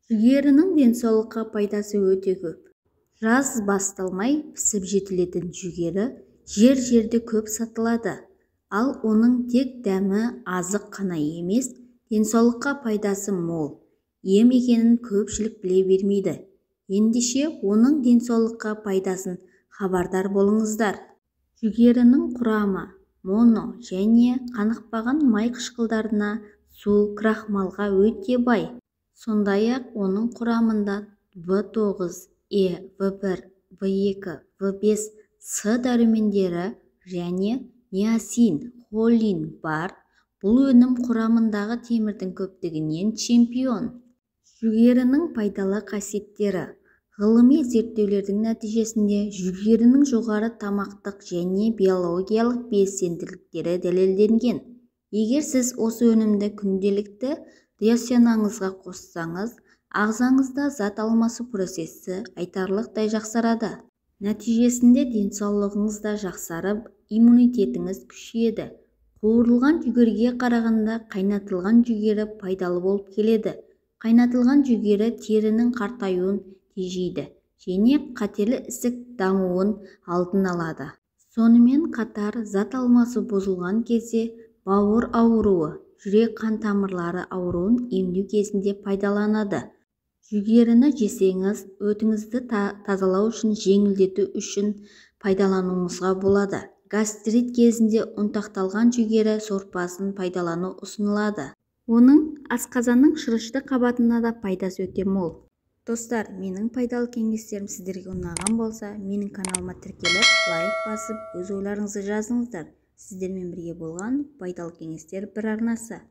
Жүгерінің денсаулыққа пайдасы өте көп. Жаз басталмай пісіп жетілетін жүгері жер-жерде көп сатылады. Ал оның тек дәмі азық қана емес, денсаулыққа пайдасы мол. Ем екенін көпшілік біле бермейді. Ендеше оның денсаулыққа пайдасын хабардар болыңыздар. Жүгерінің құрамы моно және қанықпаған май қышқылдарына, су, крахмалға өте бай. Сондай-ақ оның құрамында В9, Е, В1, В2, В5, С дәрумендері және ниасин, холин бар. Бұл өнім құрамындағы темірдің көптігінен чемпион. Жүгерінің пайдалы қасиеттері. Ғылыми зерттеулердің нәтижесінде жүгерінің жоғары тамақтық және биологиялық белсенділіктері дәлелденген. Егер сіз осы өнімді күнделікті рационыңызға қоссаңыз, ағзаңызда зат алмасу процесі айтарлықтай жақсарады. Нәтижесінде денсаулығыңыз да жақсарып, иммунитетіңіз күшейеді. Қуырылған жүгеріге қарағанда қайнатылған жүгері пайдалы болып келеді. Қайнатылған жүгері терінің қартаюын тежейді және қатерлі ісік дамуын алдын алады. Сонымен қатар зат алмасы бұзылған кезде бауыр ауруы, жүрек-қан тамырлары ауруын емдеу кезінде пайдаланады. Жүгеріні жесеңіз, өтіңізді тазалау үшін, жеңілдету үшін пайдалануыңызға болады. Гастрит кезінде ұнтақталған жүгері сорпасын пайдалану ұсынылады. Оның асқазанның шырышты қабатына да пайдасы өте мол. Достар, менің пайдалы кеңестерім сіздерге ұнаған болса, менің каналыма тіркеліп, лайк басып, өз ойларыңызды жазыңыздар. Сіздермен бірге болған пайдалы кеңестер бір арнасы.